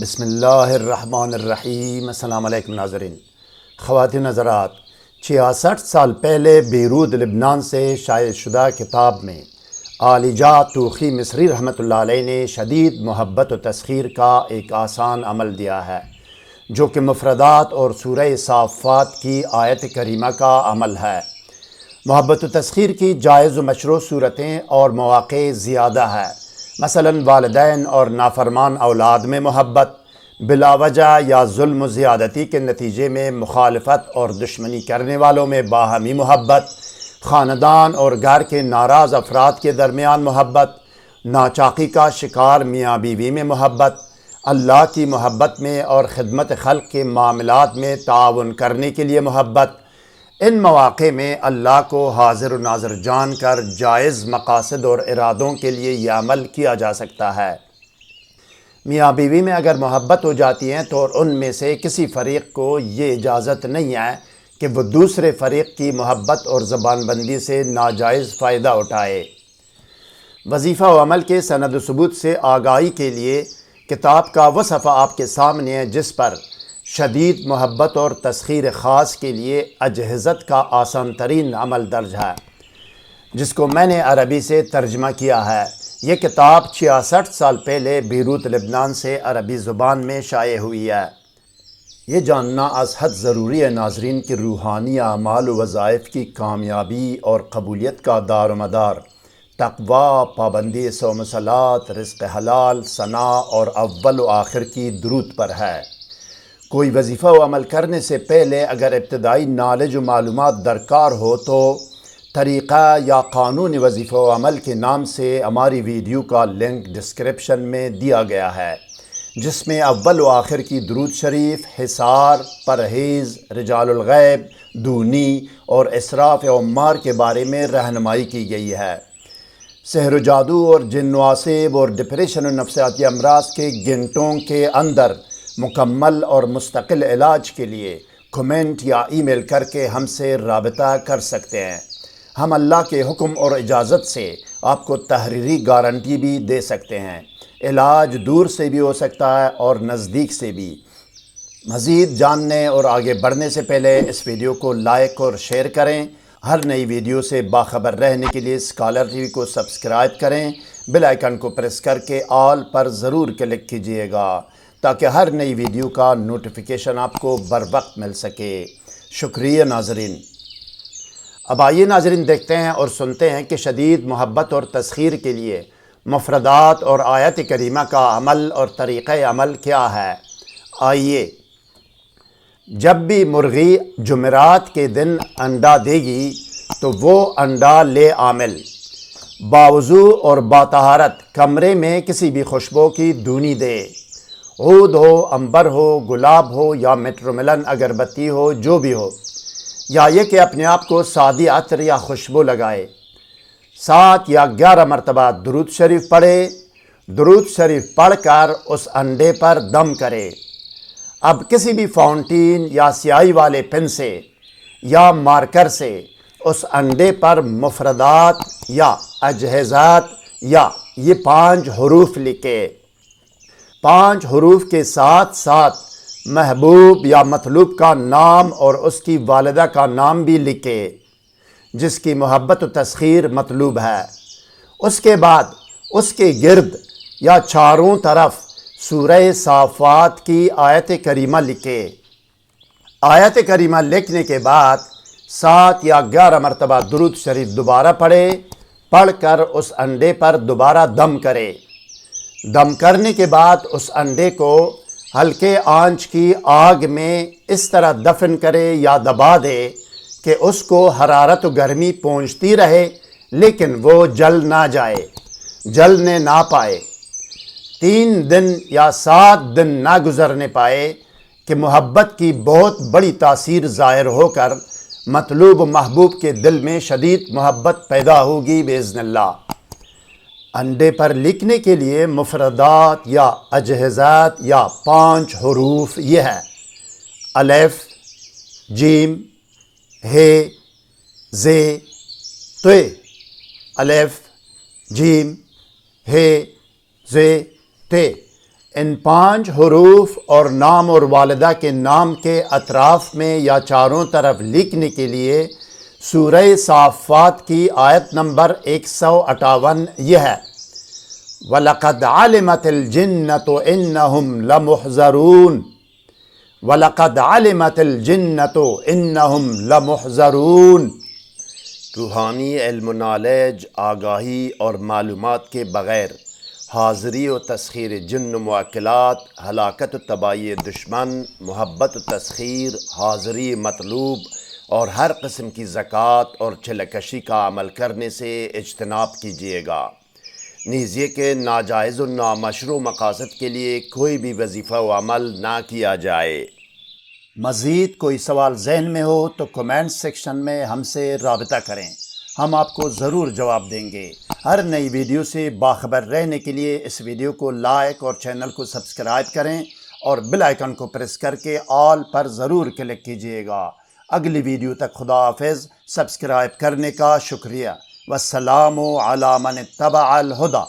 بسم اللہ الرحمن الرحیم۔ السلام علیکم ناظرین۔ خواتین حضرات، 66 سال پہلے بیروت لبنان سے شائع شدہ کتاب میں عالیجہ توخی مصری رحمۃ اللہ علیہ نے شدید محبت و تسخیر کا ایک آسان عمل دیا ہے، جو کہ مفردات اور سورہ صافات کی آیت کریمہ کا عمل ہے۔ محبت و تسخیر کی جائز و مشروع صورتیں اور مواقع زیادہ ہے، مثلا والدین اور نافرمان اولاد میں محبت، بلا وجہ یا ظلم و زیادتی کے نتیجے میں مخالفت اور دشمنی کرنے والوں میں باہمی محبت، خاندان اور گھر کے ناراض افراد کے درمیان محبت، ناچاقی کا شکار میاں بیوی میں محبت، اللہ کی محبت میں اور خدمت خلق کے معاملات میں تعاون کرنے کے لیے محبت۔ ان مواقع میں اللہ کو حاضر و ناظر جان کر جائز مقاصد اور ارادوں کے لیے یہ عمل کیا جا سکتا ہے۔ میاں بیوی میں اگر محبت ہو جاتی ہے تو ان میں سے کسی فریق کو یہ اجازت نہیں ہے کہ وہ دوسرے فریق کی محبت اور زبان بندی سے ناجائز فائدہ اٹھائے۔ وظیفہ و عمل کے سند و ثبوت سے آگاہی کے لیے کتاب کا وہ صفحہ آپ کے سامنے ہے جس پر شدید محبت اور تسخیر خاص کے لیے اجہزت کا آسان ترین عمل درج ہے، جس کو میں نے عربی سے ترجمہ کیا ہے۔ یہ کتاب 66 سال پہلے بیروت لبنان سے عربی زبان میں شائع ہوئی ہے۔ یہ جاننا از حد ضروری ہے ناظرین کہ روحانی اعمال و وظائف کی کامیابی اور قبولیت کا دار و مدار تقویٰ، پابندی صوم و صلاۃ، رزق حلال، ثناء اور اول و آخر کی درود پر ہے۔ کوئی وظیفہ و عمل کرنے سے پہلے اگر ابتدائی نالج و معلومات درکار ہو تو طریقہ یا قانون وظیفہ و عمل کے نام سے ہماری ویڈیو کا لنک ڈسکرپشن میں دیا گیا ہے، جس میں اول و آخر کی درود شریف، حصار، پرہیز، رجال الغیب، دونی اور اسراف عمار کے بارے میں رہنمائی کی گئی ہے۔ سحر و جادو اور جن و عصیب اور ڈپریشن و نفسیاتی امراض کے گھنٹوں کے اندر مکمل اور مستقل علاج کے لیے کمنٹ یا ای میل کر کے ہم سے رابطہ کر سکتے ہیں۔ ہم اللہ کے حکم اور اجازت سے آپ کو تحریری گارنٹی بھی دے سکتے ہیں۔ علاج دور سے بھی ہو سکتا ہے اور نزدیک سے بھی۔ مزید جاننے اور آگے بڑھنے سے پہلے اس ویڈیو کو لائک اور شیئر کریں۔ ہر نئی ویڈیو سے باخبر رہنے کے لیے اسکالر ٹی وی کو سبسکرائب کریں۔ بیل آئیکن کو پریس کر کے آل پر ضرور کلک کیجئے گا تاکہ ہر نئی ویڈیو کا نوٹیفیکیشن آپ کو بر وقت مل سکے۔ شکریہ ناظرین۔ اب آئیے ناظرین دیکھتے ہیں اور سنتے ہیں کہ شدید محبت اور تسخیر کے لیے مفردات اور آیت کریمہ کا عمل اور طریقہ عمل کیا ہے۔ آئیے، جب بھی مرغی جمعرات کے دن انڈا دے گی تو وہ انڈا لے عامل، باوضو اور باطہارت کمرے میں کسی بھی خوشبو کی دونی دے، عود ہو، عنبر ہو، گلاب ہو یا میٹروملن اگربتی ہو، جو بھی ہو، یا یہ کہ اپنے آپ کو سادی عطر یا خوشبو لگائے، 7 یا 11 مرتبہ درود شریف پڑھے، درود شریف پڑھ کر اس انڈے پر دم کرے۔ اب کسی بھی فاؤنٹین یا سیاہی والے پن سے یا مارکر سے اس انڈے پر مفردات یا اجہزات یا یہ 5 حروف لکھے۔ 5 حروف کے ساتھ ساتھ محبوب یا مطلوب کا نام اور اس کی والدہ کا نام بھی لکھے جس کی محبت و تسخیر مطلوب ہے۔ اس کے بعد اس کے گرد یا چاروں طرف سورہ صافات کی آیت کریمہ لکھے۔ آیت کریمہ لکھنے کے بعد 7 یا 11 مرتبہ درود شریف دوبارہ پڑھ کر اس انڈے پر دوبارہ دم کرے۔ دم کرنے کے بعد اس انڈے کو ہلکے آنچ کی آگ میں اس طرح دفن کرے یا دبا دے کہ اس کو حرارت و گرمی پہنچتی رہے لیکن وہ جل نہ جائے، جلنے نہ پائے۔ 3 دن یا 7 دن نہ گزرنے پائے کہ محبت کی بہت بڑی تاثیر ظاہر ہو کر مطلوب و محبوب کے دل میں شدید محبت پیدا ہوگی باذن اللہ۔ انڈے پر لکھنے کے لیے مفردات یا اجہزات یا 5 حروف یہ ہے: الف، جیم، ہ، ز، ط۔ الف، جیم، ہ، ز، ط۔ ان 5 حروف اور نام اور والدہ کے نام کے اطراف میں یا چاروں طرف لکھنے کے لیے سورہ صافات کی آیت نمبر 158 یہ ہے: وَلَقَدْ عَلِمَتِ الْجِنَّةُ إِنَّهُمْ لَمُحْضَرُونَ وَلَقَدْ عَلِمَتِ الْجِنَّةُ إِنَّهُمْ لَمُحْضَرُونَ۔ روحانی علم و نالج، آگاہی اور معلومات کے بغیر حاضری و تسخیر جن و معقلات، ہلاکت و تباہی دشمن، محبت و تسخیر، حاضری مطلوب اور ہر قسم کی زکوٰۃ اور چلکشی کا عمل کرنے سے اجتناب کیجیے گا، نیز یہ کہ ناجائز و نامشروع مقاصد کے لیے کوئی بھی وظیفہ و عمل نہ کیا جائے۔ مزید کوئی سوال ذہن میں ہو تو کمنٹ سیکشن میں ہم سے رابطہ کریں، ہم آپ کو ضرور جواب دیں گے۔ ہر نئی ویڈیو سے باخبر رہنے کے لیے اس ویڈیو کو لائک اور چینل کو سبسکرائب کریں اور بیل آئیکن کو پریس کر کے آل پر ضرور کلک کیجیے گا۔ اگلی ویڈیو تک خدا حافظ۔ سبسکرائب کرنے کا شکریہ۔ والسلام علی من اتبع الہدی۔